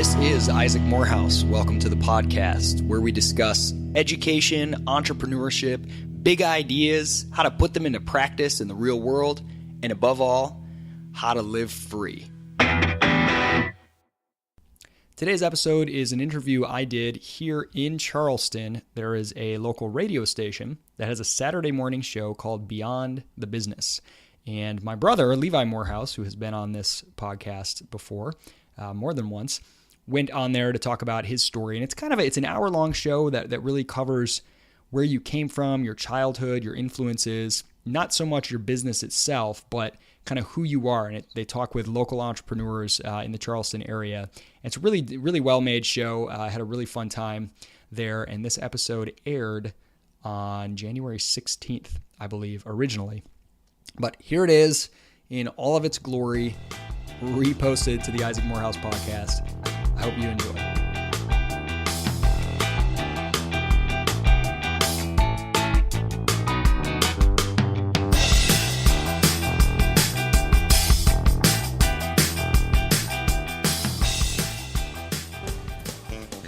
This is Isaac Morehouse. Welcome to the podcast where we discuss education, entrepreneurship, big ideas, how to put them into practice in the real world, and above all, how to live free. Today's episode is an interview I did here in Charleston. There is a local radio station that has a Saturday morning show called Beyond the Business. And my brother, Levi Morehouse, who has been on this podcast before, more than once, went on there to talk about his story. And it's an hour-long show that really covers where you came from, your childhood, your influences, not so much your business itself, but kind of who you are. And they talk with local entrepreneurs in the Charleston area. And it's a really, really well-made show. I had a really fun time there. And this episode aired on January 16th, I believe, originally. But here it is in all of its glory, reposted to the Isaac Morehouse podcast. I hope you enjoy.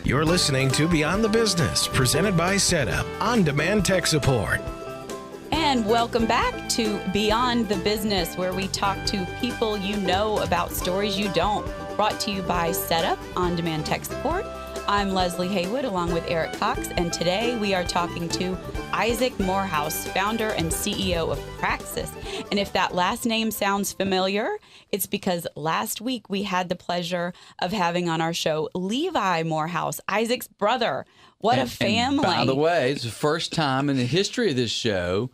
You're listening to Beyond the Business, presented by Setup, on-demand tech support. And welcome back to Beyond the Business, where we talk to people you know about stories you don't. Brought to you by Setup, on-demand tech support. I'm Leslie Haywood, along with Eric Cox, and today we are talking to Isaac Morehouse, founder and CEO of Praxis. And if that last name sounds familiar, it's because last week we had the pleasure of having on our show Levi Morehouse, Isaac's brother. What a family. And by the way, it's the first time in the history of this show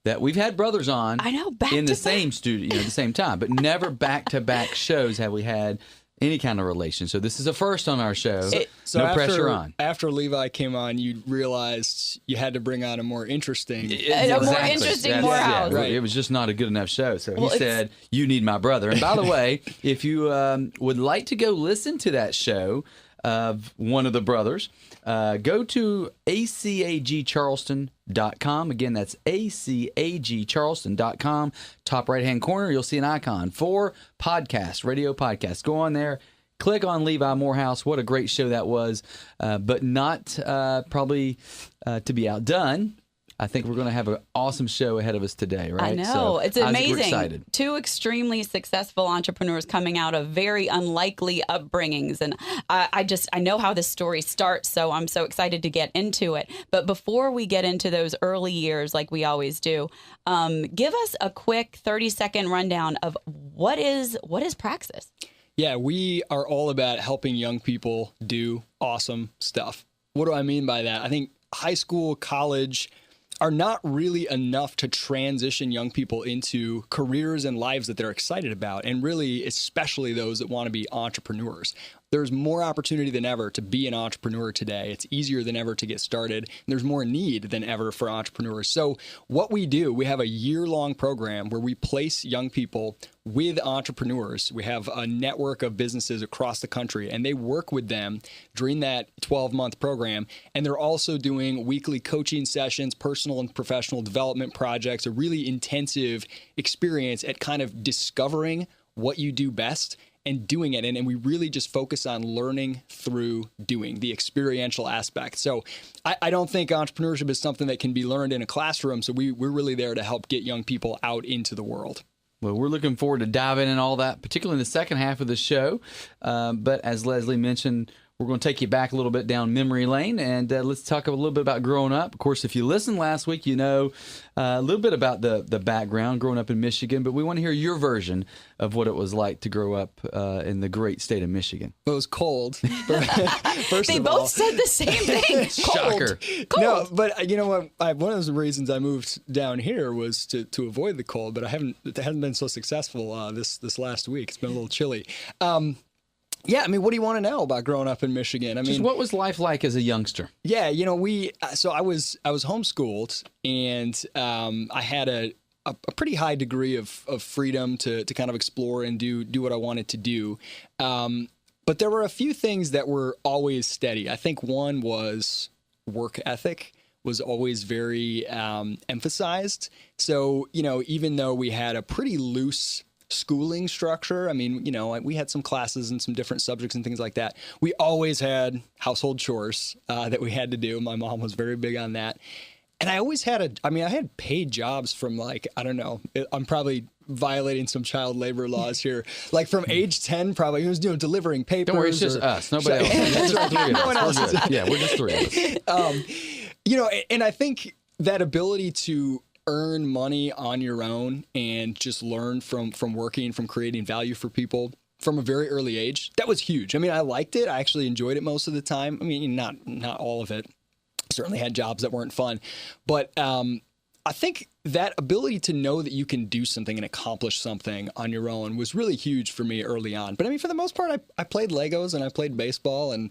that we've had brothers on. I know, in the same studio at the same time, but never back-to-back shows have we had any kind of relation. So this is a first on our show. No pressure on. After Levi came on, you realized you had to bring on a more interesting... More interesting Morehouse. Yeah, right. It was just not a good enough show. So he said, you need my brother. And by the way, if you would like to go listen to that show of one of the brothers, go to acagcharleston.com. Again, that's acagcharleston.com. Top right-hand corner, you'll see an icon for podcast, radio podcast. Go on there, click on Levi Morehouse. What a great show that was, but not probably to be outdone. I think we're going to have an awesome show ahead of us today, right? I know. It's amazing. We're excited. Two extremely successful entrepreneurs coming out of very unlikely upbringings. And I know how this story starts, so I'm so excited to get into it. But before we get into those early years, like we always do, give us a quick 30-second rundown of what is Praxis? Yeah, we are all about helping young people do awesome stuff. What do I mean by that? I think high school, college are not really enough to transition young people into careers and lives that they're excited about, and really especially those that want to be entrepreneurs. There's more opportunity than ever to be an entrepreneur today. It's easier than ever to get started. And there's more need than ever for entrepreneurs. So what we do, we have a year-long program where we place young people with entrepreneurs. We have a network of businesses across the country, and they work with them during that 12-month program. And they're also doing weekly coaching sessions, personal and professional development projects, a really intensive experience at kind of discovering what you do best and doing it. And we really just focus on learning through doing, the experiential aspect. So I don't think entrepreneurship is something that can be learned in a classroom. So we're really there to help get young people out into the world. Well, we're looking forward to diving in all that, particularly in the second half of the show. But as Leslie mentioned, we're going to take you back a little bit down memory lane, and let's talk a little bit about growing up. Of course, if you listened last week, you know a little bit about the background growing up in Michigan, but we want to hear your version of what it was like to grow up in the great state of Michigan. It was cold. They both said the same thing. Shocker. Cold. No, but you know what? One of the reasons I moved down here was to avoid the cold, but it hasn't been so successful this last week. It's been a little chilly. Yeah, I mean, what do you want to know about growing up in Michigan? I mean, just what was life like as a youngster? Yeah, you know, so I was homeschooled, and I had a pretty high degree of freedom to kind of explore and do what I wanted to do. But there were a few things that were always steady. I think one was work ethic was always very emphasized. So, you know, even though we had a pretty loose schooling structure. I mean, we had some classes and some different subjects and things like that. We always had household chores that we had to do. My mom was very big on that. And I always had I had paid jobs from like, I don't know, I'm probably violating some child labor laws here. Like from age 10, probably, he was delivering papers. Don't worry, it's just us. Nobody else. That's right. No one else. Yeah, we're just three of us. And I think that ability to earn money on your own and just learn from working, from creating value for people from a very early age, that was huge. I mean, I liked it. I actually enjoyed it most of the time. I mean, not all of it. Certainly had jobs that weren't fun, but I think that ability to know that you can do something and accomplish something on your own was really huge for me early on. But I mean, for the most part, I played Legos and I played baseball and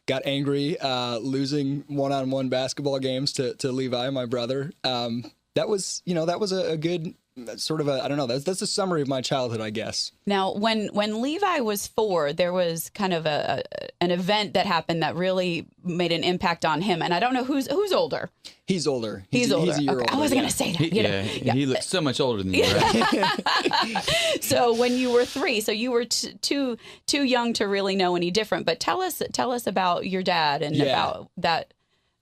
got angry losing one-on-one basketball games to Levi, my brother. That was a good sort of I don't know. That's a summary of my childhood, I guess. Now, when Levi was 4, there was kind of an event that happened that really made an impact on him. And I don't know who's older. He's older. He's older. He's a year older. I wasn't going to say that. He looks so much older than you, right? So when you were 3, so you were too young to really know any different. But tell us about your dad and about that.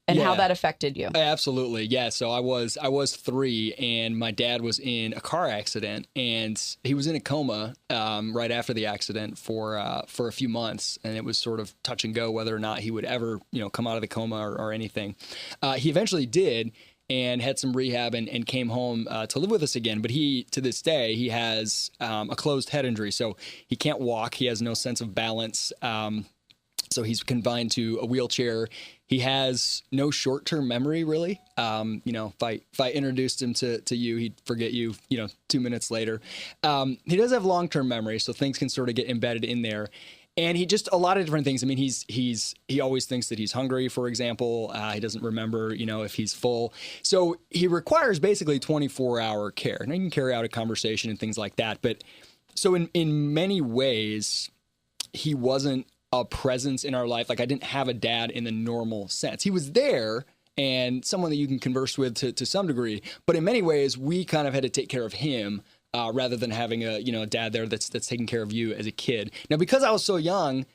And how that affected you. Absolutely. Yeah. So I was 3 and my dad was in a car accident and he was in a coma right after the accident for a few months. And it was sort of touch and go whether or not he would ever, come out of the coma or anything. He eventually did and had some rehab and came home to live with us again. But to this day, he has a closed head injury. So he can't walk. He has no sense of balance. So he's confined to a wheelchair. He has no short-term memory, really. If I introduced him to you, he'd forget you, 2 minutes later. He does have long-term memory, so things can sort of get embedded in there. And he just a lot of different things. I mean, he always thinks that he's hungry, for example. He doesn't remember, if he's full. So he requires basically 24-hour care. Now, you can carry out a conversation and things like that. But so in many ways, he wasn't a presence in our life. Like I didn't have a dad in the normal sense. He was there and someone that you can converse with to some degree, but in many ways we kind of had to take care of him rather than having a dad there that's taking care of you as a kid. Now, because I was so young,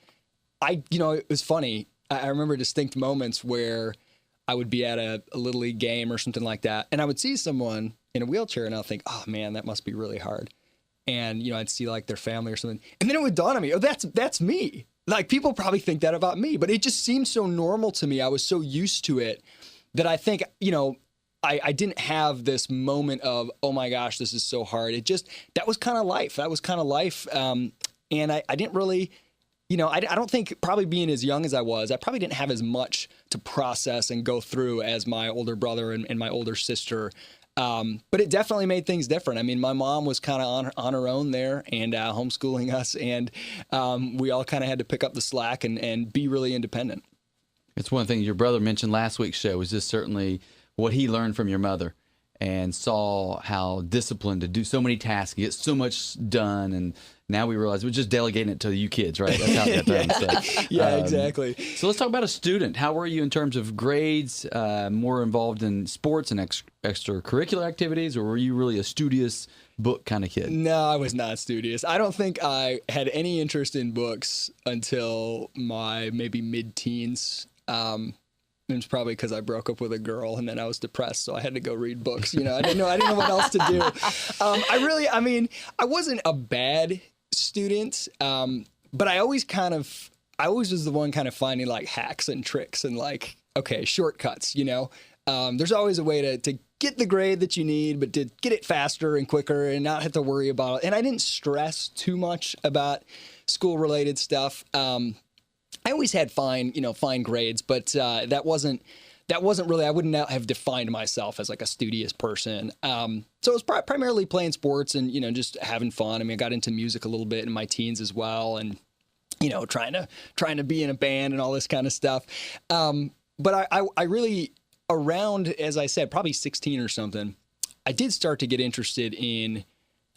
it was funny. I remember distinct moments where I would be at a Little League game or something like that, and I would see someone in a wheelchair and I'll think, oh man, that must be really hard. And, I'd see like their family or something. And then it would dawn on me, oh, that's me. Like people probably think that about me, but it just seemed so normal to me. I was so used to it that I think, I didn't have this moment of, oh my gosh, this is so hard. That was kind of life. And I didn't really, I don't think probably being as young as I was, I probably didn't have as much to process and go through as my older brother and my older sister. But it definitely made things different. I mean, my mom was kind of on her own there and homeschooling us, and we all kind of had to pick up the slack and be really independent. It's one thing your brother mentioned last week's show was just certainly what he learned from your mother and saw how disciplined to do so many tasks, get so much done, and now we realize we're just delegating it to you kids, right? That's how it got done. So, yeah, exactly. So let's talk about a student. How were you in terms of grades, more involved in sports and extracurricular activities, or were you really a studious book kind of kid? No, I was not studious. I don't think I had any interest in books until my maybe mid-teens. It was probably because I broke up with a girl and then I was depressed, so I had to go read books. I didn't know what else to do. I wasn't a bad student, but I always was the one kind of finding like hacks and tricks and like, okay, shortcuts, there's always a way to get the grade that you need, but to get it faster and quicker and not have to worry about it. And I didn't stress too much about school related stuff. I always had fine grades, but that wasn't really, I wouldn't have defined myself as like a studious person. So it was primarily playing sports and, just having fun. I mean, I got into music a little bit in my teens as well. And, trying to be in a band and all this kind of stuff. But I really, around, as I said, probably 16 or something, I did start to get interested in,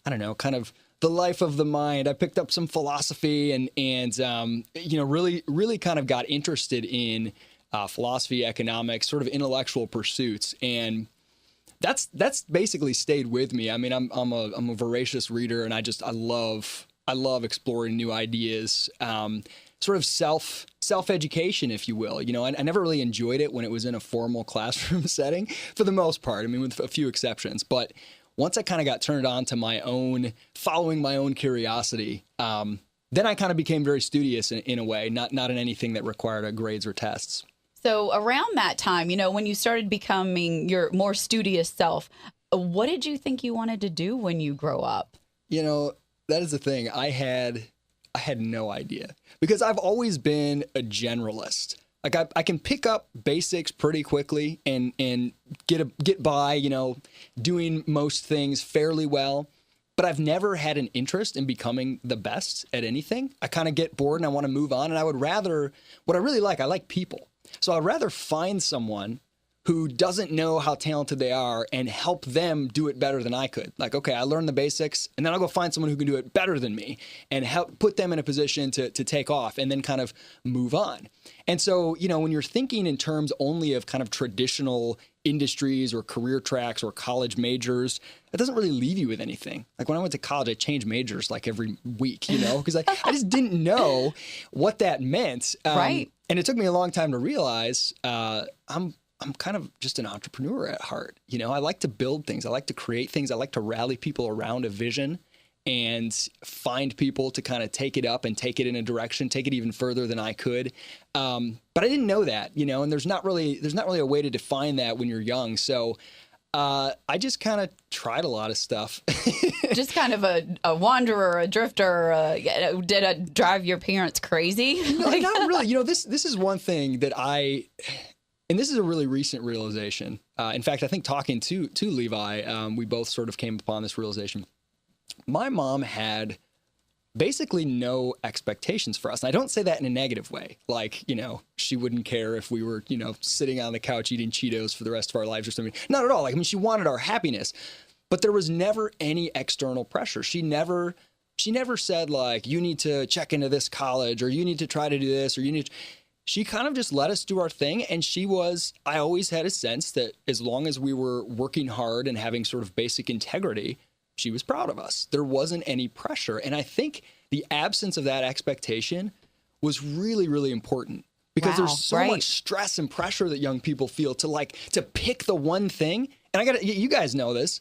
I don't know, kind of the life of the mind. I picked up some philosophy and really kind of got interested in philosophy, economics, sort of intellectual pursuits. And that's basically stayed with me. I mean, I'm a voracious reader, and I love exploring new ideas. Sort of self-education, if you will. You know, I never really enjoyed it when it was in a formal classroom setting, for the most part. I mean, with a few exceptions. But once I kind of got turned on to following my own curiosity, then I kind of became very studious in a way, not in anything that required grades or tests. So around that time, you know, when you started becoming your more studious self, what did you think you wanted to do when you grow up? You know, that is the thing. I had no idea, because I've always been a generalist. Like I can pick up basics pretty quickly and get by, you know, doing most things fairly well. But I've never had an interest in becoming the best at anything. I kind of get bored and I want to move on. And what I really like, I like people. So I'd rather find someone who doesn't know how talented they are and help them do it better than I could. Like, okay, I learned the basics, and then I'll go find someone who can do it better than me and help put them in a position to take off and then kind of move on. And so, you know, when you're thinking in terms only of kind of traditional industries or career tracks or college majors, that doesn't really leave you with anything. Like when I went to college, I changed majors like every week, you know, because I just didn't know what that meant. Right. And it took me a long time to realize I'm kind of just an entrepreneur at heart. You know, I like to build things. I like to create things. I like to rally people around a vision and find people to kind of take it up and take it in a direction, take it even further than I could. But I didn't know that, you know, and there's not really a way to define that when you're young. So I just kind of tried a lot of stuff. Just kind of a wanderer, a drifter. Did it drive your parents crazy? No, not really. You know, this is one thing that and this is a really recent realization. In fact, I think talking to Levi, we both sort of came upon this realization. My mom had basically no expectations for us. And I don't say that in a negative way. Like, you know, she wouldn't care if we were, you know, sitting on the couch eating Cheetos for the rest of our lives or something. Not at all. Like, I mean, she wanted our happiness, but there was never any external pressure. She never said, like, you need to check into this college, or you need to try to do this, or you need to... She kind of just let us do our thing. And I always had a sense that as long as we were working hard and having sort of basic integrity, she was proud of us. There wasn't any pressure. And I think the absence of that expectation was really, really important, because there's so much stress and pressure that young people feel to pick the one thing. And you guys know this,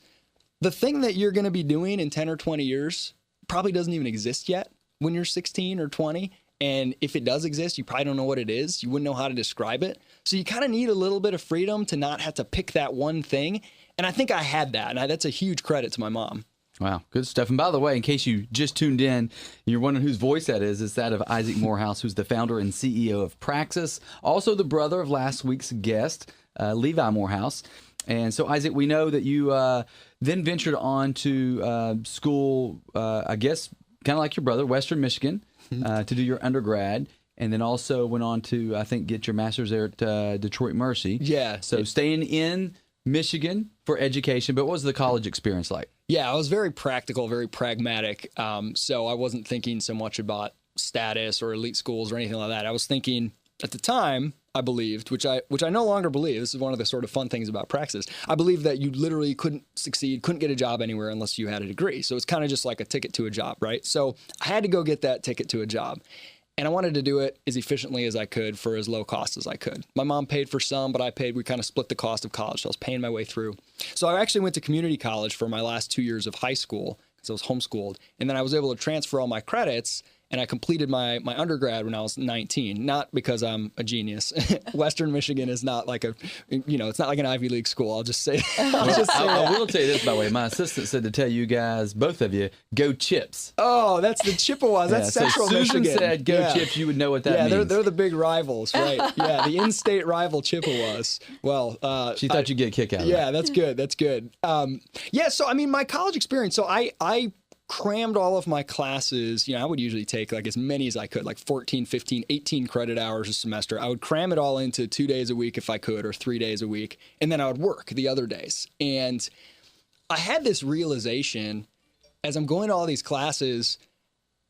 the thing that you're going to be doing in 10 or 20 years probably doesn't even exist yet when you're 16 or 20. And if it does exist, you probably don't know what it is. You wouldn't know how to describe it. So you kind of need a little bit of freedom to not have to pick that one thing. And I think I had that. And that's a huge credit to my mom. Wow, good stuff. And by the way, in case you just tuned in and you're wondering whose voice that is, it's that of Isaac Morehouse, who's the founder and CEO of Praxis, also the brother of last week's guest, Levi Morehouse. And so, Isaac, we know that you then ventured on to school, I guess, kind of like your brother, Western Michigan, to do your undergrad, and then also went on to, I think, get your master's there at Detroit Mercy. Yeah. So staying in Michigan for education, but what was the college experience like? Yeah, I was very practical, very pragmatic. So I wasn't thinking so much about status or elite schools or anything like that. I was thinking at the time, I believed, which I no longer believe. This is one of the sort of fun things about Praxis. I believe that you literally couldn't succeed, couldn't get a job anywhere unless you had a degree. So it's kind of just like a ticket to a job, right? So I had to go get that ticket to a job. And I wanted to do it as efficiently as I could for as low cost as I could. My mom paid for some, but we kind of split the cost of college. So I was paying my way through. So I actually went to community college for my last 2 years of high school, because I was homeschooled. And then I was able to transfer all my credits, and I completed my undergrad when I was 19, not because I'm a genius. Western Michigan is not like it's not like an Ivy League school. I'll just say I will tell you this, by the way. My assistant said to tell you guys, both of you, go Chips. Oh, that's the Chippewas. That's Central Susan Michigan. said go Chips. You would know what that means. Yeah, they're the big rivals, right? Yeah, the in-state rival Chippewas. Well, she thought you'd get a kick out of that. Yeah, that's good. That's good. So I mean, my college experience. So I crammed all of my classes. I would usually take like as many as I could, like 14, 15, 18 credit hours a semester. I would cram it all into 2 days a week if I could, or 3 days a week. And then I would work the other days. And I had this realization as I'm going to all these classes,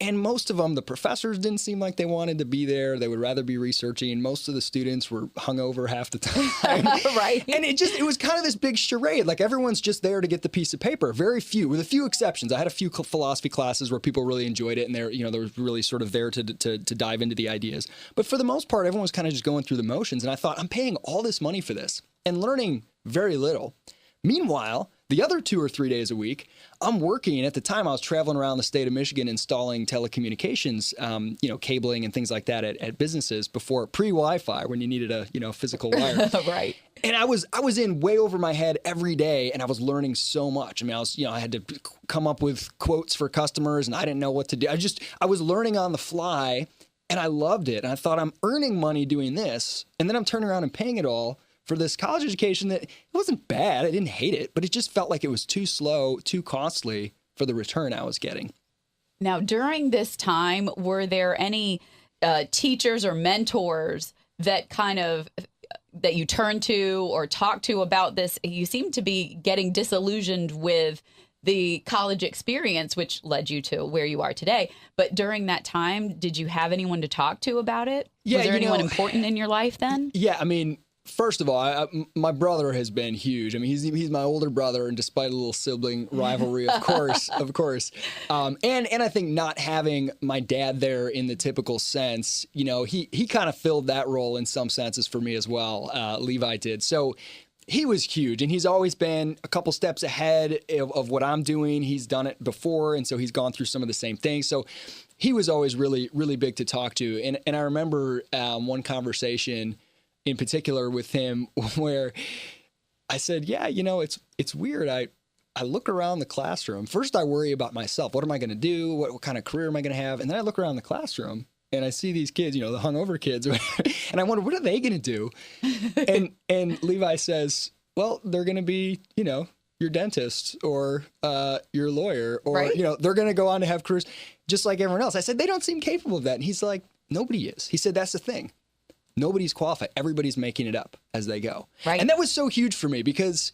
And most of them, the professors didn't seem like they wanted to be there. They would rather be researching. Most of the students were hungover half the time. Right. And it was kind of this big charade. Like everyone's just there to get the piece of paper. Very few, with a few exceptions. I had a few philosophy classes where people really enjoyed it, and they were really sort of there to dive into the ideas. But for the most part, everyone was kind of just going through the motions. And I thought, I'm paying all this money for this and learning very little. Meanwhile, the other 2 or 3 days a week, I'm working. At the time, I was traveling around the state of Michigan installing telecommunications, cabling and things like that at businesses before pre-Wi-Fi, when you needed a physical wire. Right. And I was in way over my head every day, and I was learning so much. I mean, I had to come up with quotes for customers, and I didn't know what to do. I was learning on the fly, and I loved it. And I thought, I'm earning money doing this, and then I'm turning around and paying it all for this college education that it wasn't bad. I didn't hate it, but it just felt like it was too slow, too costly for the return I was getting. Now, during this time, were there any teachers or mentors that that you turned to or talked to about this? You seem to be getting disillusioned with the college experience, which led you to where you are today. But during that time, did you have anyone to talk to about it? Yeah, was there anyone important in your life then? Yeah, I mean, first of all, my brother has been huge. I mean, he's my older brother, and despite a little sibling rivalry, of course, and I think not having my dad there in the typical sense, he kind of filled that role in some senses for me as well. Levi did. So he was huge, and he's always been a couple steps ahead of what I'm doing. He's done it before, and so he's gone through some of the same things. So he was always really, really big to talk to. And I remember one conversation in particular with him where I said, yeah, it's weird. I look around the classroom. First, I worry about myself. What am I going to do? What kind of career am I going to have? And then I look around the classroom and I see these kids, the hungover kids, and I wonder, what are they going to do? And Levi says, well, they're going to be, your dentist or your lawyer, or, right. They're going to go on to have careers just like everyone else. I said, they don't seem capable of that. And he's like, nobody is. He said, that's the thing. Nobody's qualified. Everybody's making it up as they go. Right. And that was so huge for me because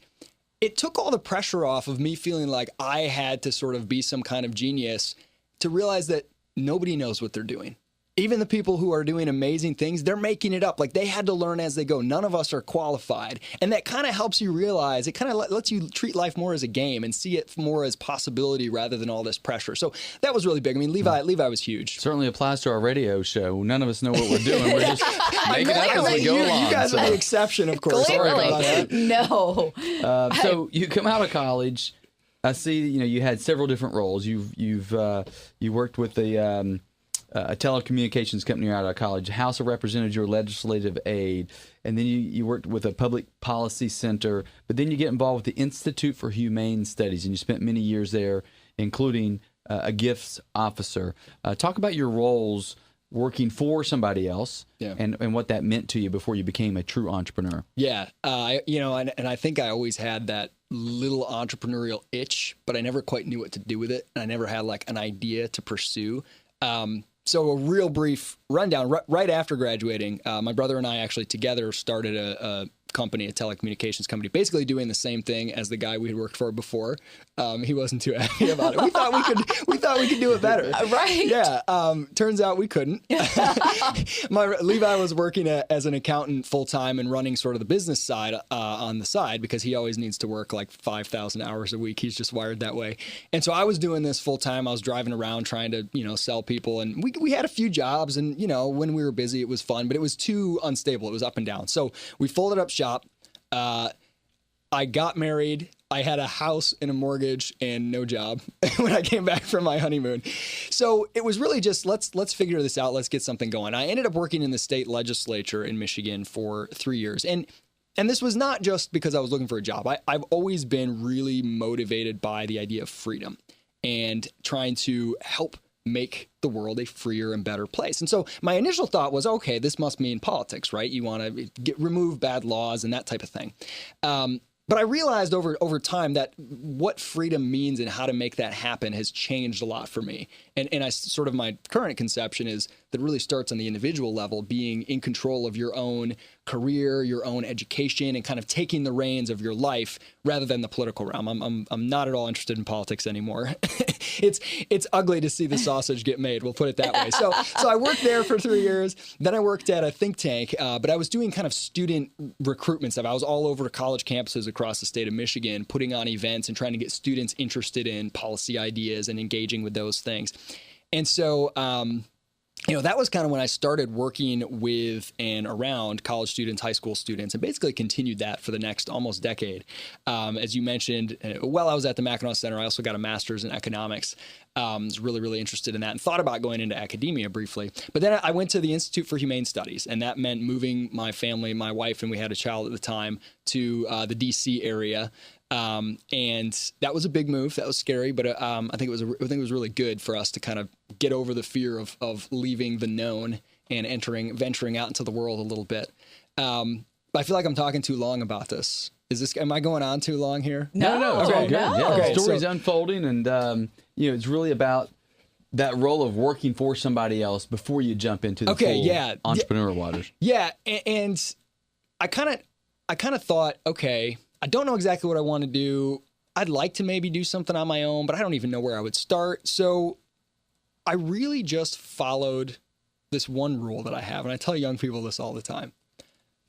it took all the pressure off of me feeling like I had to sort of be some kind of genius to realize that nobody knows what they're doing. Even the people who are doing amazing things, they're making it up. Like they had to learn as they go. None of us are qualified. And that kind of helps you realize, it kind of lets you treat life more as a game and see it more as possibility rather than all this pressure. So that was really big. I mean, Levi was huge. Certainly applies to our radio show. None of us know what we're doing. We're just making it up as we go along. You guys are the exception, of course. Clearly. Sorry about that. No. So you come out of college. I see, you had several different roles. You worked with a telecommunications company out of college, House of Representatives, your legislative aide, and then you worked with a public policy center, but then you get involved with the Institute for Humane Studies, and you spent many years there, including a gifts officer. Talk about your roles working for somebody else, and what that meant to you before you became a true entrepreneur. Yeah, and I think I always had that little entrepreneurial itch, but I never quite knew what to do with it, and I never had like an idea to pursue. So a real brief rundown. Right after graduating, my brother and I actually together started a company, a telecommunications company, basically doing the same thing as the guy we had worked for before. He wasn't too happy about it. We thought we could do it better. Right. Yeah. Turns out we couldn't. Levi was working as an accountant full time and running sort of the business side on the side because he always needs to work like 5,000 hours a week. He's just wired that way. And so I was doing this full time. I was driving around trying to, sell people, and we had a few jobs, and when we were busy, it was fun, but it was too unstable. It was up and down. So we folded up shop. I got married. I had a house and a mortgage and no job when I came back from my honeymoon. So it was really just, let's figure this out. Let's get something going. I ended up working in the state legislature in Michigan for 3 years. And this was not just because I was looking for a job. I've always been really motivated by the idea of freedom and trying to help make the world a freer and better place. And so my initial thought was, okay, this must mean politics, right? You want to remove bad laws and that type of thing. But I realized over time that what freedom means and how to make that happen has changed a lot for me. And I sort of, my current conception is that it really starts on the individual level, being in control of your own career, your own education, and kind of taking the reins of your life rather than the political realm. I'm not at all interested in politics anymore. It's ugly to see the sausage get made. We'll put it that way. So I worked there for 3 years. Then I worked at a think tank, but I was doing kind of student recruitment stuff. I was all over college campuses across the state of Michigan, putting on events and trying to get students interested in policy ideas and engaging with those things. And so, that was kind of when I started working with and around college students, high school students, and basically continued that for the next almost decade. As you mentioned, while I was at the Mackinac Center, I also got a master's in economics. Was really, really interested in that and thought about going into academia briefly. But then I went to the Institute for Humane Studies, and that meant moving my family, my wife, and we had a child at the time, to the D.C. area. And that was a big move. That was scary, but I think it was really good for us to kind of get over the fear of leaving the known and venturing out into the world a little bit. But I feel like I'm talking too long about this. Am I going on too long here? No. Okay, good. no. Yeah, Okay, the story's unfolding, and it's really about that role of working for somebody else before you jump into the full entrepreneurial waters. Yeah, and I kind of thought, okay, I don't know exactly what I want to do. I'd like to maybe do something on my own, but I don't even know where I would start. So I really just followed this one rule that I have, and I tell young people this all the time.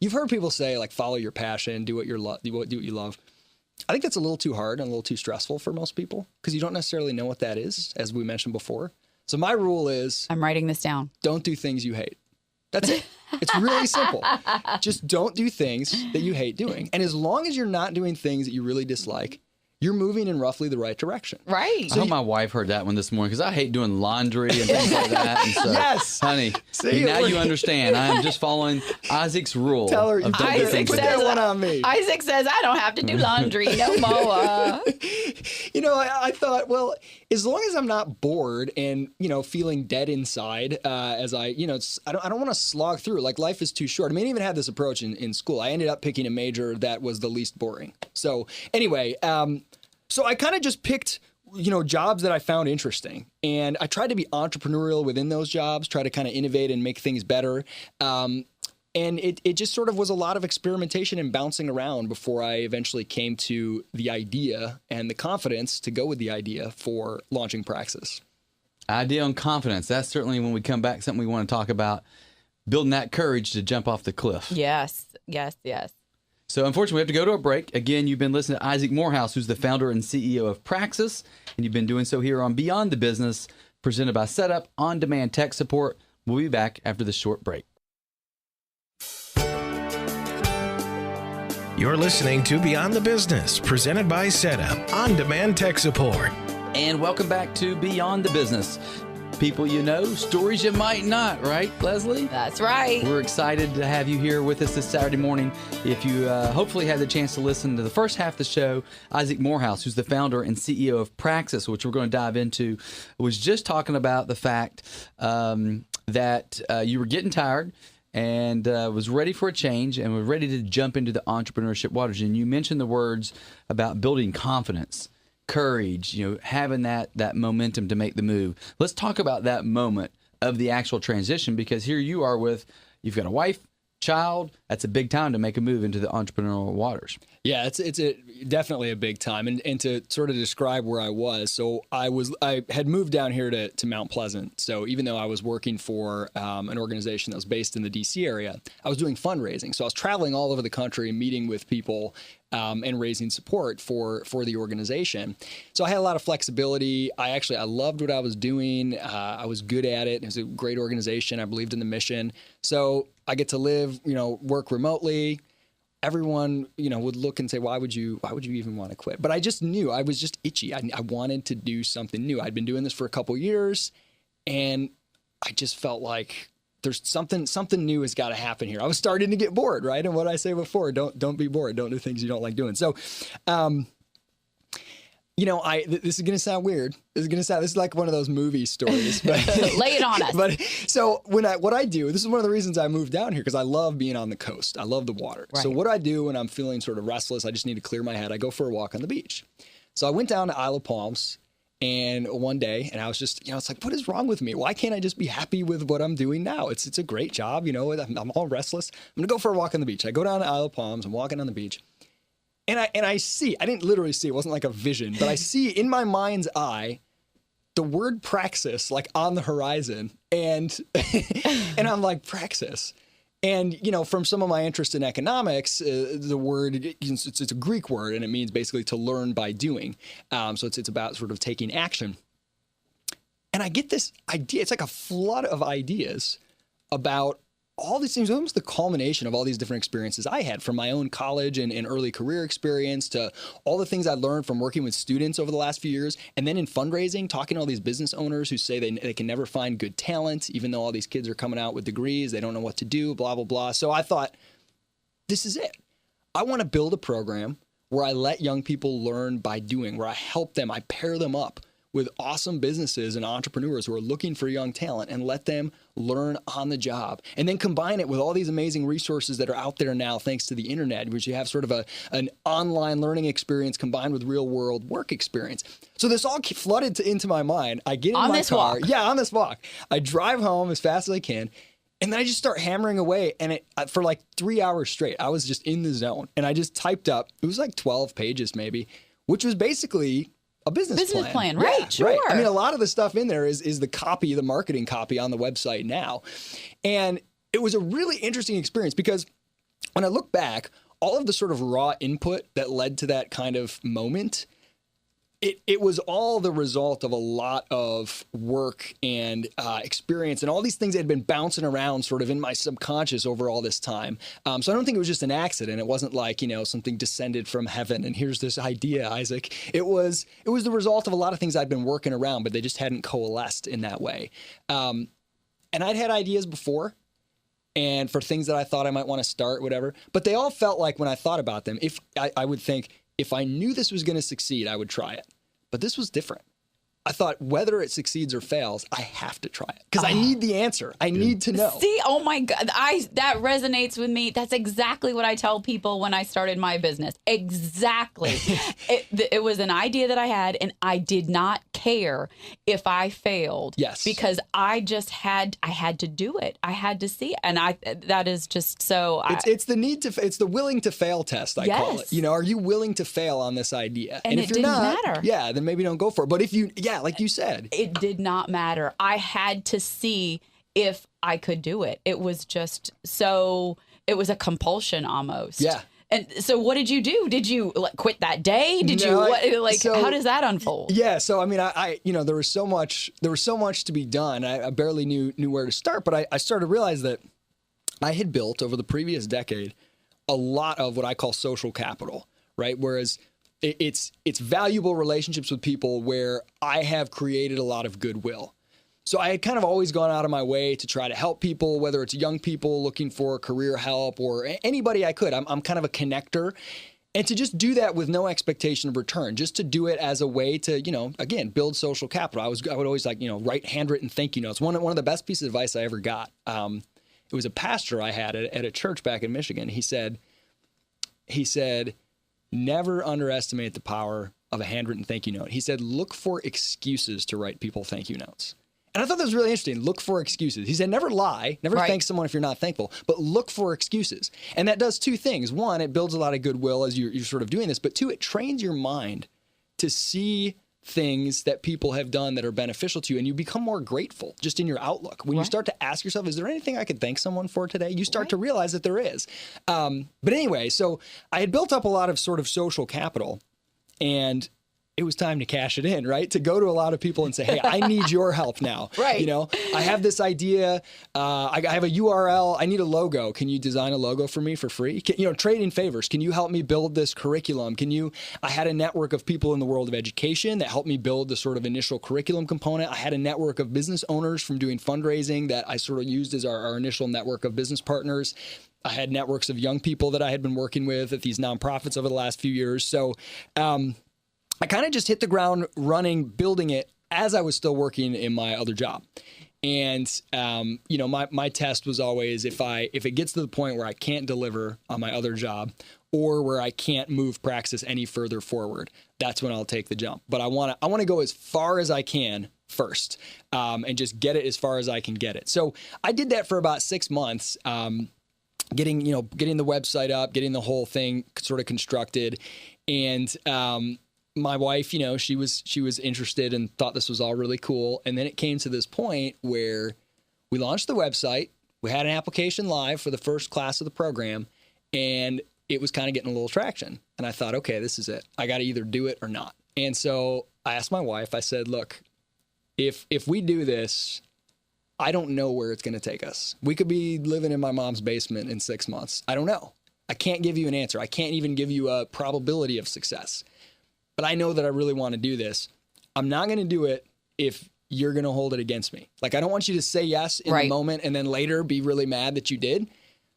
You've heard people say, like, follow your passion, do what you love. I think that's a little too hard and a little too stressful for most people because you don't necessarily know what that is, as we mentioned before. So my rule is, I'm writing this down. Don't do things you hate. That's it. It's really simple. Just don't do things that you hate doing. And as long as you're not doing things that you really dislike, you're moving in roughly the right direction. Right. I hope my wife heard that one this morning because I hate doing laundry and things like that. And so, yes. Honey, now you understand. I am just following Isaac's rule. Tell her, Isaac put that one on me. Isaac says, I don't have to do laundry no more. I thought, well, as long as I'm not bored and, feeling dead inside, as I don't want to slog through. Like, life is too short. I mean, I even had this approach in school. I ended up picking a major that was the least boring. So anyway, so I kind of just picked, jobs that I found interesting. And I tried to be entrepreneurial within those jobs, try to kind of innovate and make things better. And it just sort of was a lot of experimentation and bouncing around before I eventually came to the idea and the confidence to go with the idea for launching Praxis. Idea and confidence. That's certainly, when we come back, something we want to talk about, building that courage to jump off the cliff. Yes. So unfortunately, we have to go to a break. Again, you've been listening to Isaac Morehouse, who's the founder and CEO of Praxis, and you've been doing so here on Beyond the Business, presented by Setup On-Demand Tech Support. We'll be back after this short break. You're listening to Beyond the Business, presented by Setup On-Demand Tech Support. And welcome back to Beyond the Business. People you know, stories you might not, right, Leslie? That's right. We're excited to have you here with us this Saturday morning. If you hopefully had the chance to listen to the first half of the show, Isaac Morehouse, who's the founder and CEO of Praxis, which we're going to dive into, was just talking about the fact that you were getting tired and was ready for a change and was ready to jump into the entrepreneurship waters. And you mentioned the words about building confidence, courage, having that momentum to make the move. Let's talk about that moment of the actual transition, because here you are you've got a wife, child. That's a big time to make a move into the entrepreneurial waters. Yeah, it's definitely a big time. And to sort of describe where I was, so I had moved down here to Mount Pleasant. So even though I was working for an organization that was based in the DC area, I was doing fundraising. So I was traveling all over the country, meeting with people and raising support for the organization. So I had a lot of flexibility. I loved what I was doing. I was good at it. It was a great organization. I believed in the mission. So I get to live, work remotely. Everyone, would look and say, why would you even want to quit? But I just knew, I was just itchy. I wanted to do something new. I'd been doing this for a couple years, and I just felt like there's something new has got to happen here. I was starting to get bored, right? And what I say before, don't be bored. Don't do things you don't like doing. So, this is going to sound weird. This is like one of those movie stories. But lay it on us. But so what I do, this is one of the reasons I moved down here, because I love being on the coast. I love the water. Right. So what I do when I'm feeling sort of restless, I just need to clear my head. I go for a walk on the beach. So I went down to Isle of Palms, And one day, and I was just, it's like, what is wrong with me? Why can't I just be happy with what I'm doing now? It's a great job, I'm all restless. I'm going to go for a walk on the beach. I go down to Isle of Palms. I'm walking on the beach. And I see, I didn't literally see, it wasn't like a vision, but I see in my mind's eye the word Praxis like on the horizon. And and I'm like, Praxis. And, from some of my interest in economics, the word, it's a Greek word, and it means basically to learn by doing. So it's about sort of taking action. And I get this idea. It's like a flood of ideas about all these things, almost the culmination of all these different experiences I had, from my own college and early career experience to all the things I learned from working with students over the last few years. And then in fundraising, talking to all these business owners who say they can never find good talent, even though all these kids are coming out with degrees, they don't know what to do, blah, blah, blah. So I thought, this is it. I want to build a program where I let young people learn by doing, where I help them, I pair them up with awesome businesses and entrepreneurs who are looking for young talent and let them learn on the job. And then combine it with all these amazing resources that are out there now, thanks to the internet, which you have sort of an online learning experience combined with real world work experience. So this all flooded into my mind. I get in my car. Yeah, on this walk. I drive home as fast as I can. And then I just start hammering away. And for like 3 hours straight, I was just in the zone. And I just typed up, it was like 12 pages maybe, which was basically a business plan. Right? Yeah, sure. Right. I mean, a lot of the stuff in there is the copy, the marketing copy on the website now. And it was a really interesting experience because when I look back, all of the sort of raw input that led to that kind of moment, it was all the result of a lot of work and experience and all these things that had been bouncing around sort of in my subconscious over all this time. So I don't think it was just an accident. It wasn't like, something descended from heaven and here's this idea, Isaac. It was the result of a lot of things I'd been working around, but they just hadn't coalesced in that way. And I'd had ideas before and for things that I thought I might want to start, whatever, but they all felt like when I thought about them, if I would think, if I knew this was going to succeed, I would try it. But this was different. I thought whether it succeeds or fails, I have to try it because I need the answer. I need to know. See, oh my God, that resonates with me. That's exactly what I tell people when I started my business. Exactly. It was an idea that I had, and I did not care if I failed. Yes. Because I had to do it. I had to see it. And that is just so. It's the willing to fail test, I call it. Are you willing to fail on this idea? And if you're not, matter. Yeah, then maybe don't go for it. But if you, like you said, it did not matter. I had to see if I could do it. It was just so, it was a compulsion almost. Yeah. And so what did you do? Did you quit that day? How does that unfold? Yeah. So, I mean, I there was so much to be done. I barely knew where to start, but I started to realize that I had built over the previous decade a lot of what I call social capital, right? Whereas it's valuable relationships with people where I have created a lot of goodwill. So I had kind of always gone out of my way to try to help people, whether it's young people looking for career help or anybody I could. I'm kind of a connector. And to just do that with no expectation of return, just to do it as a way to, again, build social capital. I would always write handwritten thank you notes. One of the best pieces of advice I ever got. It was a pastor I had at a church back in Michigan. He said, never underestimate the power of a handwritten thank you note. He said, look for excuses to write people thank you notes. And I thought that was really interesting. Look for excuses. He said, never lie, never thank someone if you're not thankful, but look for excuses. And that does two things. One, it builds a lot of goodwill as you're sort of doing this, but two, it trains your mind to see things that people have done that are beneficial to you, and you become more grateful just in your outlook. When you start to ask yourself, is there anything I could thank someone for today? You start to realize that there is. But anyway, so I had built up a lot of sort of social capital, and it was time to cash it in, right? To go to a lot of people and say, hey, I need your help now. Right. I have this idea. I have a URL. I need a logo. Can you design a logo for me for free? Trading favors. Can you help me build this curriculum? I had a network of people in the world of education that helped me build the sort of initial curriculum component. I had a network of business owners from doing fundraising that I sort of used as our initial network of business partners. I had networks of young people that I had been working with at these nonprofits over the last few years. So, I kind of just hit the ground running, building it as I was still working in my other job. And, my test was always if it gets to the point where I can't deliver on my other job, or where I can't move Praxis any further forward. That's when I'll take the jump. But I want to go as far as I can first, and just get it as far as I can get it. So I did that for about 6 months, getting the website up, getting the whole thing sort of constructed. And my wife, she was interested and thought this was all really cool. And then it came to this point where we launched the website. We had an application live for the first class of the program, and it was kind of getting a little traction. And I thought, okay, this is it. I got to either do it or not. And so I asked my wife, I said, look, if we do this, I don't know where it's going to take us. We could be living in my mom's basement in 6 months. I don't know. I can't give you an answer. I can't even give you a probability of success. But I know that I really want to do this. I'm not going to do it if you're going to hold it against me. Like, I don't want you to say yes in the moment and then later be really mad that you did.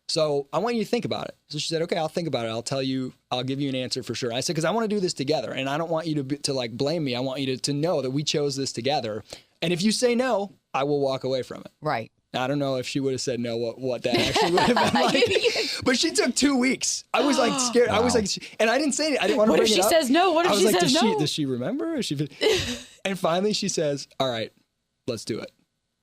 So I want you to think about it. So she said, okay, I'll think about it. I'll give you an answer for sure. I said, because I want to do this together, and I don't want you to like blame me. I want you to know that we chose this together. And if you say no, I will walk away from it. Right. I don't know if she would have said no, what that actually would have been like. But she took 2 weeks. I was like scared. Wow. I was like, and I didn't say it. I didn't want to bring it up. What if she says no? What if she says no? Does she remember? And finally she says, all right, let's do it.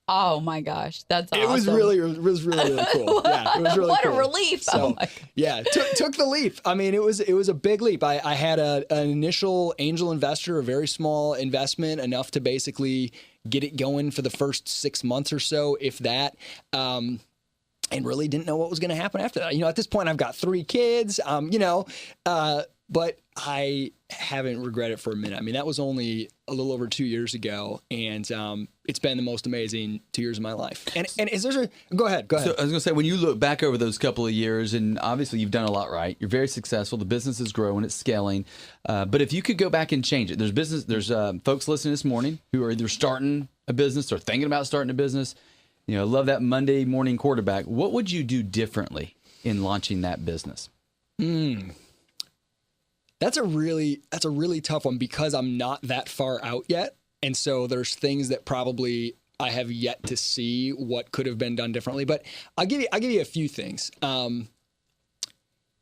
Oh my gosh, that's awesome. It was really cool. Yeah, it was really what cool. a relief. So, oh my God. Yeah, took the leap. I mean, it was a big leap. I had an initial angel investor, a very small investment, enough to basically get it going for the first 6 months or so, if that. And really didn't know what was going to happen after that. At this point, I've got 3 kids. But I haven't regretted it for a minute. I mean, that was only a little over 2 years ago, and it's been the most amazing 2 years of my life. And is there go ahead. So I was going to say, when you look back over those couple of years, and obviously you've done a lot right. You're very successful. The business is growing. It's scaling. But if you could go back and change it, there's folks listening this morning who are either starting a business or thinking about starting a business. Love that Monday morning quarterback. What would you do differently in launching that business? That's a really tough one, because I'm not that far out yet. And so there's things that probably I have yet to see what could have been done differently. But I'll give you a few things. In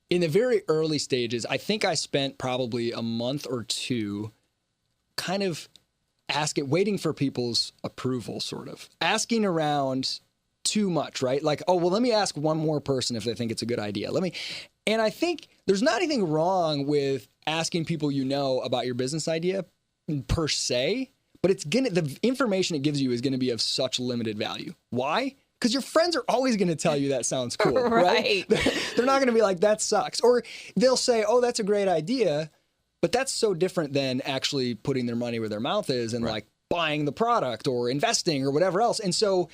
the very early stages, I think I spent probably a month or two kind of waiting for people's approval, sort of asking around too much, right? Like, oh, well, let me ask one more person if they think it's a good idea. And I think there's not anything wrong with asking people about your business idea per se, but the information it gives you is going to be of such limited value. Why? Because your friends are always going to tell you that sounds cool, right? They're not going to be like, that sucks. Or they'll say, oh, that's a great idea, but that's so different than actually putting their money where their mouth is and like buying the product or investing or whatever else. And so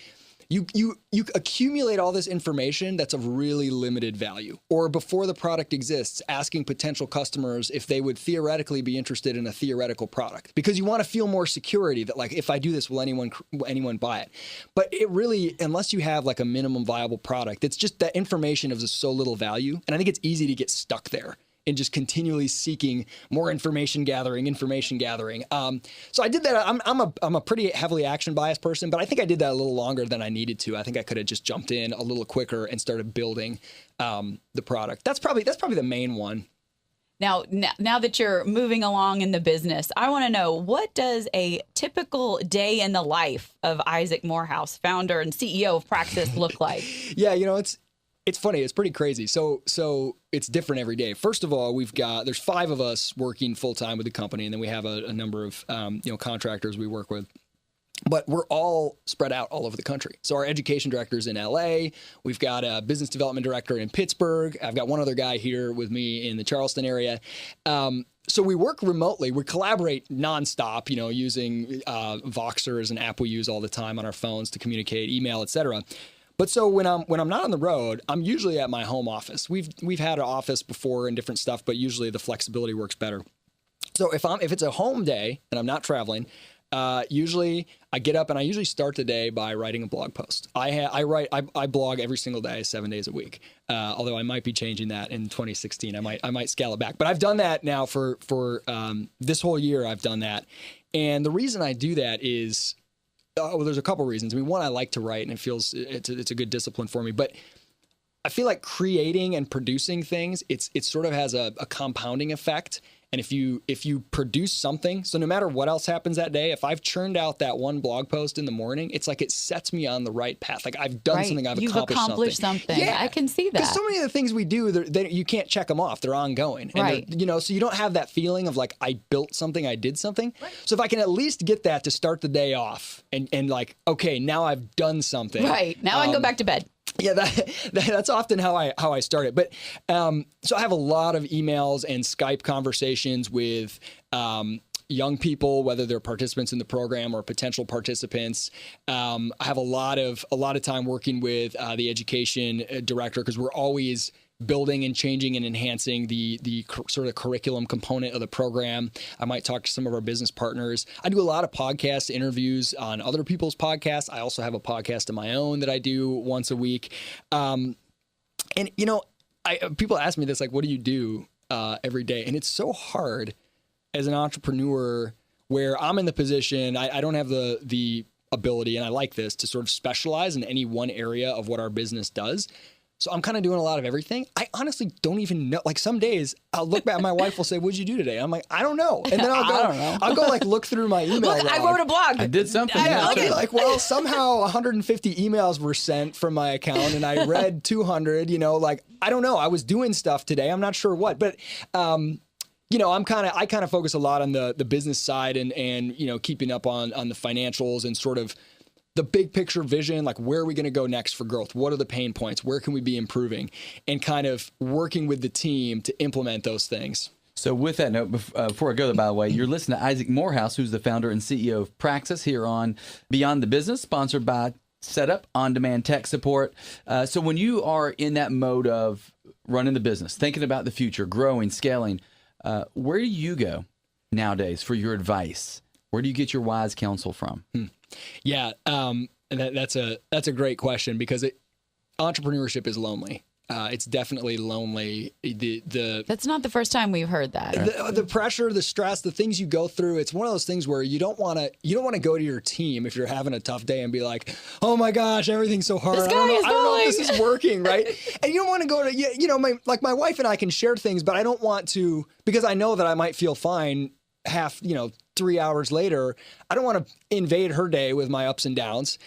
you accumulate all this information that's of really limited value. Or before the product exists, asking potential customers if they would theoretically be interested in a theoretical product, because you want to feel more security that, like, if I do this, will anyone buy it? But it really, unless you have like a minimum viable product, it's just that information of so little value. And I think it's easy to get stuck there and just continually seeking more information gathering. So I did that. I'm a pretty heavily action biased person, but I think I did that a little longer than I needed to. I think I could have just jumped in a little quicker and started building the product. That's probably the main one. Now that you're moving along in the business, I want to know, what does a typical day in the life of Isaac Morehouse, founder and CEO of Praxis, look like? Yeah, it's funny. It's pretty crazy. So it's different every day. First of all, there's 5 of us working full time with the company, and then we have a number of contractors we work with. But we're all spread out all over the country. So our education director is in LA. We've got a business development director in Pittsburgh. I've got one other guy here with me in the Charleston area. So we work remotely. We collaborate nonstop, using Voxer as an app we use all the time on our phones to communicate, email, etc. But so when I'm not on the road, I'm usually at my home office. We've had an office before and different stuff, but usually the flexibility works better. So if it's a home day and I'm not traveling, usually I get up and I usually start the day by writing a blog post. I blog every single day, 7 days a week. Although I might be changing that in 2016. I might scale it back. But I've done that now for this whole year. I've done that, and the reason I do that is, there's a couple reasons. I mean, one, I like to write, and it feels it's a good discipline for me. But I feel like creating and producing things, it sort of has a compounding effect. And if you produce something, so no matter what else happens that day, if I've churned out that one blog post in the morning, it's like it sets me on the right path. Like I've done something, You've accomplished something. Yeah, I can see that. Because so many of the things we do, you can't check them off. They're ongoing. And right. So you don't have that feeling of like, I built something, I did something. Right. So if I can at least get that to start the day off and like, okay, now I've done something. Right. Now I can go back to bed. Yeah, that's often how I start it. But so I have a lot of emails and Skype conversations with young people, whether they're participants in the program or potential participants. I have a lot of time working with the education director because we're always building and changing and enhancing the sort of curriculum component of the program. I might talk to some of our business partners. I do a lot of podcast interviews on other people's podcasts. I also have a podcast of my own that I do once a week. And people ask me this, like, what do you do every day? And it's so hard as an entrepreneur where I'm in the position, I don't have the ability, and I like this, to sort of specialize in any one area of what our business does. So I'm kind of doing a lot of everything. I honestly don't even know. Like some days I'll look back, my wife will say, "What'd you do today?" I'm like, "I don't know." And then I'll go like look through my email log. I wrote a blog. I did something. Yeah, I'll be like, well, somehow 150 emails were sent from my account and I read 200, like, I don't know. I was doing stuff today. I'm not sure what, but, I kind of focus a lot on the business side and keeping up on the financials and sort of the big picture vision, like where are we going to go next for growth? What are the pain points? Where can we be improving? And kind of working with the team to implement those things. So with that note, before I go there, by the way, you're listening to Isaac Morehouse, who's the founder and CEO of Praxis here on Beyond the Business, sponsored by Setup, on-demand tech support. So when you are in that mode of running the business, thinking about the future, growing, scaling, where do you go nowadays for your advice? Where do you get your wise counsel from? Yeah, that's a great question because entrepreneurship is lonely. It's definitely lonely. That's not the first time we've heard that. The pressure, the stress, the things you go through. It's one of those things where you don't want to go to your team if you're having a tough day and be like, "Oh my gosh, everything's so hard. I don't know if this is working," right? And you don't want to go to my wife and I can share things, but I don't want to because I know that I might feel fine 3 hours later. I don't want to invade her day with my ups and downs.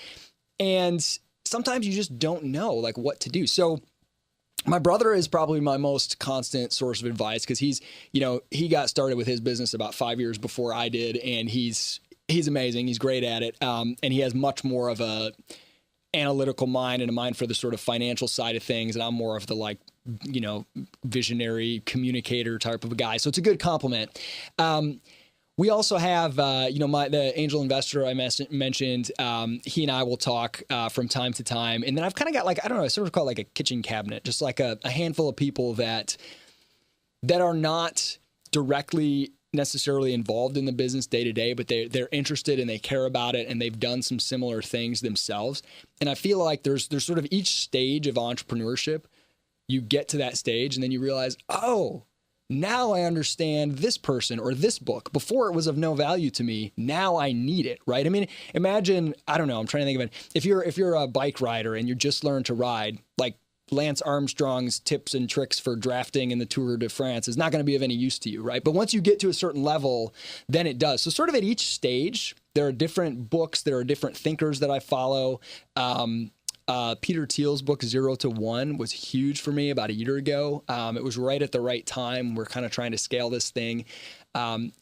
And sometimes you just don't know like what to do. So my brother is probably my most constant source of advice because he got started with his business about 5 years before I did. And he's amazing. He's great at it. And he has much more of a analytical mind and a mind for the sort of financial side of things. And I'm more of the visionary communicator type of a guy. So it's a good compliment. We also have, the angel investor I mentioned, he and I will talk from time to time. And then I've kind of got I sort of call it like a kitchen cabinet, just like a handful of people that are not directly necessarily involved in the business day to day, but they're interested and they care about it and they've done some similar things themselves. And I feel like there's sort of each stage of entrepreneurship, you get to that stage and then you realize, oh, now I understand this person or this book. Before it was of no value to me. Now I need it, right? I mean, imagine, I don't know, I'm trying to think of it. If you're a bike rider and you just learned to ride, like Lance Armstrong's tips and tricks for drafting in the Tour de France is not going to be of any use to you, right? But once you get to a certain level, then it does. So sort of at each stage, there are different books, there are different thinkers that I follow. Peter Thiel's book, 0 to 1, was huge for me about a year ago. It was right at the right time. We're kind of trying to scale this thing.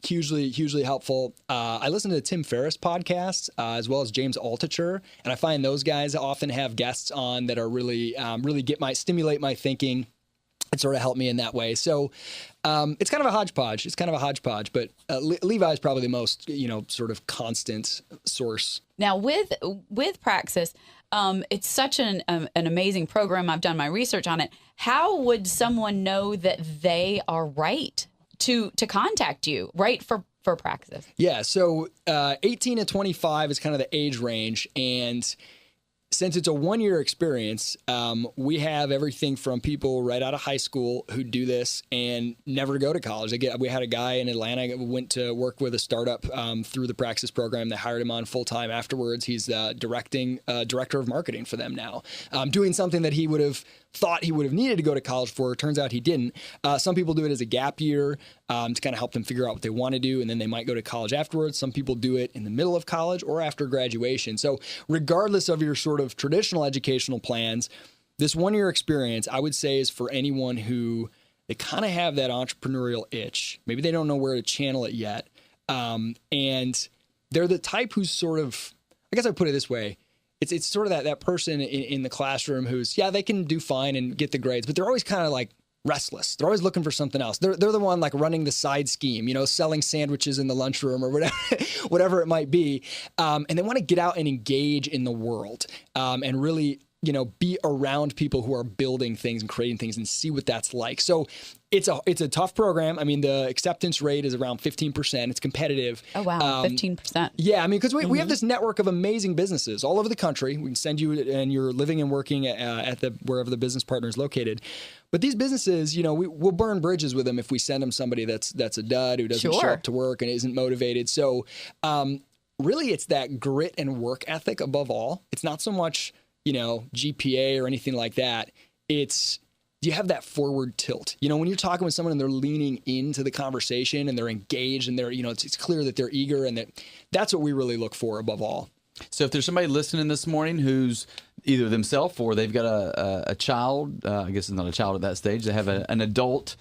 Hugely helpful. I listen to the Tim Ferriss podcast as well as James Altucher, and I find those guys often have guests on that are really stimulate my thinking and sort of help me in that way. So it's kind of a hodgepodge. But Levi's probably the most sort of constant source. Now with Praxis. It's such an amazing program. I've done my research on it. How would someone know that they are right to contact you, right, for Praxis? Yeah, so 18 to 25 is kind of the age range. And since it's a 1-year experience, we have everything from people right out of high school who do this and never go to college. We had a guy in Atlanta who went to work with a startup through the Praxis program. They hired him on full time afterwards. He's director of marketing for them now, doing something that he would have thought he would have needed to go to college for. Turns out he didn't. Some people do it as a gap year to kind of help them figure out what they want to do, and then they might go to college afterwards. Some people do it in the middle of college or after graduation. So regardless of your sort of traditional educational plans, this 1-year experience, I would say, is for anyone who they kind of have that entrepreneurial itch. Maybe they don't know where to channel it yet. And they're the type who's sort of, I guess I put it this way, it's sort of that person in the classroom who's, they can do fine and get the grades, but they're always kind of like restless. They're always looking for something else. They're the one like running the side scheme, selling sandwiches in the lunchroom or whatever it might be. And they want to get out and engage in the world and really, be around people who are building things and creating things and see what that's like. So it's a tough program. I mean, the acceptance rate is around 15%. It's competitive. Oh, wow. 15%. Yeah. I mean, because we have this network of amazing businesses all over the country. We can send you and you're living and working at wherever the business partner is located. But these businesses, we'll burn bridges with them if we send them somebody that's a dud who doesn't show up to work and isn't motivated. So really, it's that grit and work ethic above all. It's not so much GPA or anything like that. It's, do you have that forward tilt? When you're talking with someone and they're leaning into the conversation and they're engaged and they're, it's clear that they're eager, and that's what we really look for above all. So if there's somebody listening this morning who's either themselves or they've got a child, I guess it's not a child at that stage, they have an adult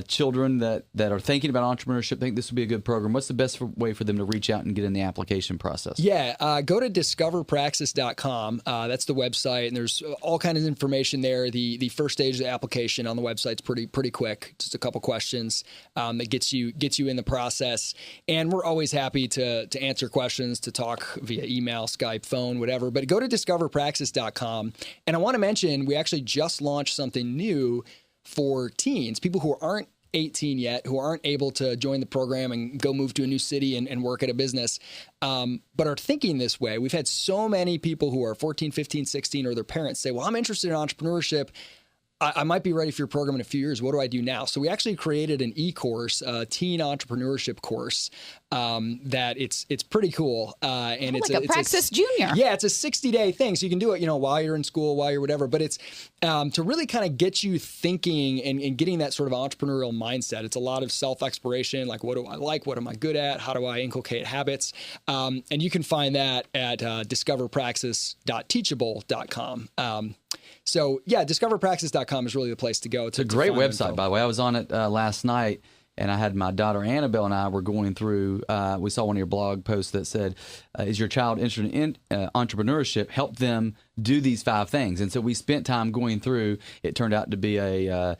children that are thinking about entrepreneurship, think this would be a good program, what's the best way for them to reach out and get in the application process? Yeah, go to discoverpraxis.com. That's the website, and there's all kinds of information there. The first stage of the application on the website is pretty quick. Just a couple questions that gets you in the process. And we're always happy to answer questions, to talk via email, Skype, phone, whatever. But go to discoverpraxis.com. And I want to mention, we actually just launched something new for teens, people who aren't 18 yet, who aren't able to join the program and go move to a new city and work at a business, but are thinking this way. We've had so many people who are 14, 15, 16, or their parents say, well, I'm interested in entrepreneurship. I might be ready for your program in a few years. What do I do now? So we actually created an e-course, a teen entrepreneurship course that it's pretty cool. And it's like a Praxis Junior. Yeah, it's a 60-day thing. So you can do it, while you're in school, while you're whatever. But it's to really kind of get you thinking and getting that sort of entrepreneurial mindset. It's a lot of self-exploration, like what do I like? What am I good at? How do I inculcate habits? And you can find that at discoverpraxis.teachable.com. So yeah, discoverpraxis.com is really the place to go. It's a great website, by the way. I was on it last night, and I had my daughter Annabelle and I were going through. We saw one of your blog posts that said, "Is your child interested in entrepreneurship? Help them do these 5 things." And so we spent time going through. It turned out to be a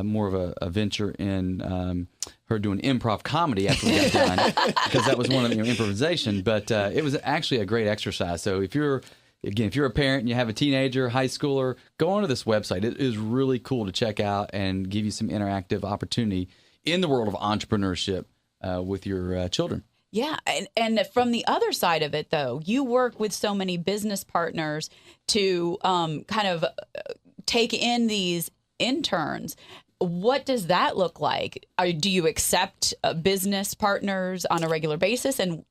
more of a venture in her doing improv comedy after we got done, because that was one of the improvisation. But it was actually a great exercise. So if you're a parent and you have a teenager, high schooler, go onto this website. It is really cool to check out and give you some interactive opportunity in the world of entrepreneurship with your children. Yeah. And from the other side of it, though, you work with so many business partners to kind of take in these interns. What does that look like? Do you accept business partners on a regular basis, and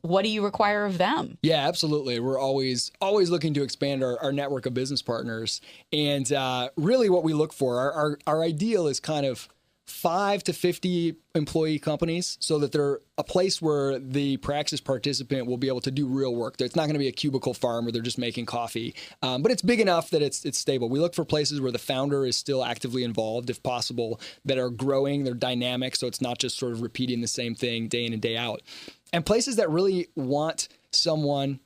what do you require of them? Yeah, absolutely. We're always looking to expand our network of business partners, and really what we look for, our ideal is kind of 5 to 50 employee companies, so that they're a place where the Praxis participant will be able to do real work. It's not going to be a cubicle farm where they're just making coffee, but it's big enough that it's stable. We look for places where the founder is still actively involved, if possible, that are growing, they're dynamic, so it's not just sort of repeating the same thing day in and day out. And places that really want someone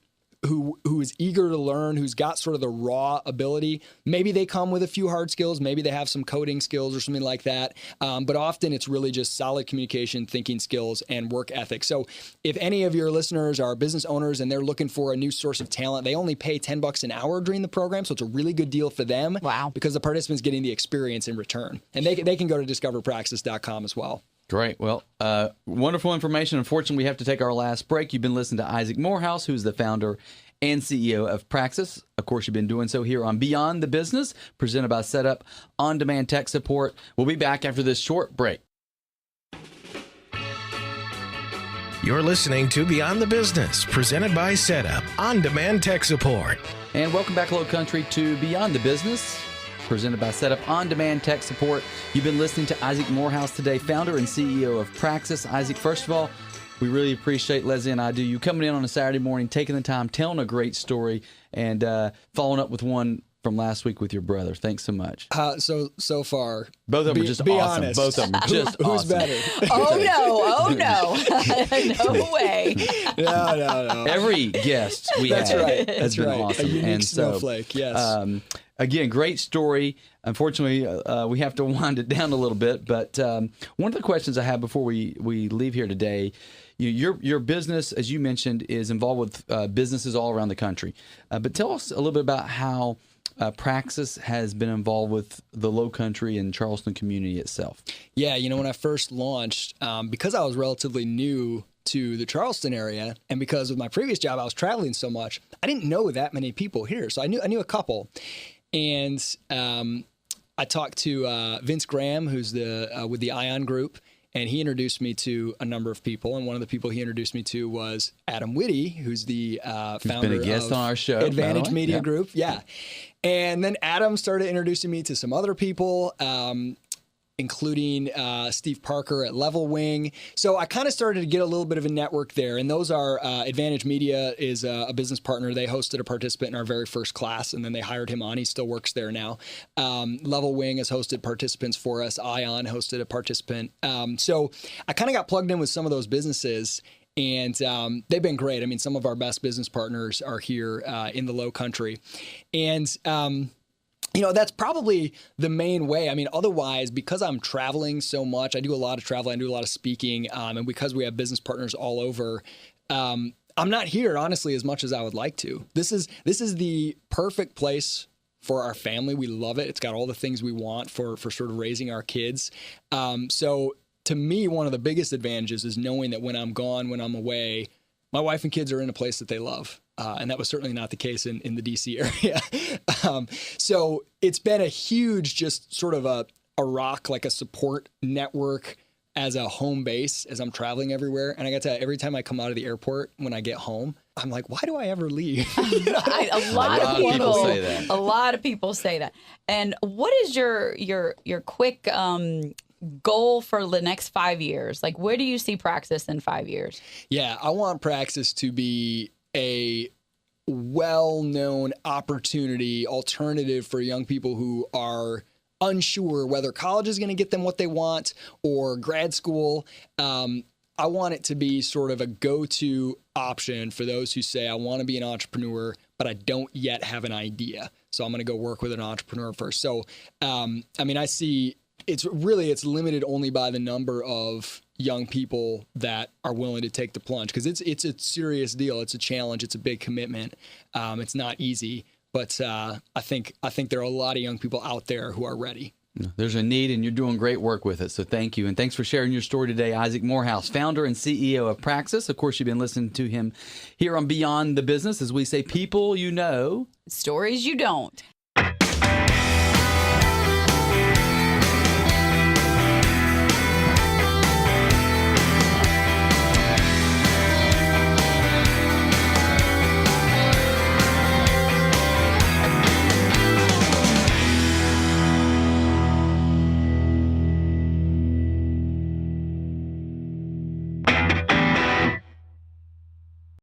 who is eager to learn, who's got sort of the raw ability. Maybe they come with a few hard skills. Maybe they have some coding skills or something like that. But often it's really just solid communication, thinking skills, and work ethic. So if any of your listeners are business owners and they're looking for a new source of talent, they only pay $10 an hour during the program. So it's a really good deal for them. Wow. Because the participant's getting the experience in return. And they can go to discoverpraxis.com as well. Great. Well, wonderful information. Unfortunately, we have to take our last break. You've been listening to Isaac Morehouse, who's the founder and CEO of Praxis. Of course, you've been doing so here on Beyond the Business, presented by Setup On-Demand Tech Support. We'll be back after this short break. You're listening to Beyond the Business, presented by Setup On-Demand Tech Support. And welcome back, Hello Country, to Beyond the Business, presented by Setup On-Demand Tech Support. You've been listening to Isaac Morehouse today, founder and CEO of Praxis. Isaac, first of all, we really appreciate, Leslie and I do, you coming in on a Saturday morning, taking the time, telling a great story, and following up with one from last week with your brother. Thanks so much. So far, both of them are just be awesome. honest. Both of them are just Who's awesome. better? Oh no, no way. No. Every guest we That's had right. has That's been right. awesome. A unique And so, snowflake, yes. Again, great story. Unfortunately, we have to wind it down a little bit. But one of the questions I have before we leave here today, your business, as you mentioned, is involved with businesses all around the country. But tell us a little bit about how Praxis has been involved with the Low Country and Charleston community itself. Yeah, when I first launched, because I was relatively new to the Charleston area, and because with my previous job I was traveling so much, I didn't know that many people here. So I knew a couple, and I talked to Vince Graham, who's with the Ion Group. And he introduced me to a number of people. And one of the people he introduced me to was Adam Whitty, who's the founder been a guest of on our show, Advantage Media yeah. Group. Yeah. And then Adam started introducing me to some other people, including Steve Parker at Level Wing. So I kind of started to get a little bit of a network there. And those are Advantage Media is a business partner. They hosted a participant in our very first class, and then they hired him on. He still works there now. Level Wing has hosted participants for us. Ion hosted a participant. So I kind of got plugged in with some of those businesses, and they've been great. I mean, some of our best business partners are here in the Low Country. And that's probably the main way. I mean, otherwise, because I'm traveling so much, I do a lot of traveling, I do a lot of speaking, and because we have business partners all over, I'm not here, honestly, as much as I would like to. This is the perfect place for our family. We love it. It's got all the things we want for sort of raising our kids. So to me, one of the biggest advantages is knowing that when I'm gone, when I'm away, my wife and kids are in a place that they love. And that was certainly not the case in the DC area. So it's been a huge, just sort of a rock, like a support network as a home base as I'm traveling everywhere. And I got to, every time I come out of the airport, when I get home, I'm like, why do I ever leave? A lot of people say that. A lot of people say that. And what is your quick goal for the next 5 years? Like, where do you see Praxis in 5 years? Yeah, I want Praxis to be a well-known opportunity, alternative for young people who are unsure whether college is going to get them what they want or grad school. I want it to be sort of a go-to option for those who say, I want to be an entrepreneur, but I don't yet have an idea. So I'm going to go work with an entrepreneur first. So, I see it's limited only by the number of young people that are willing to take the plunge, because it's a serious deal. It's a challenge. It's a big commitment. It's not easy, but I think there are a lot of young people out there who are ready. There's a need, and you're doing great work with it. So thank you. And thanks for sharing your story today, Isaac Morehouse, founder and CEO of Praxis. Of course, you've been listening to him here on Beyond the Business. As we say, people you know. Stories you don't.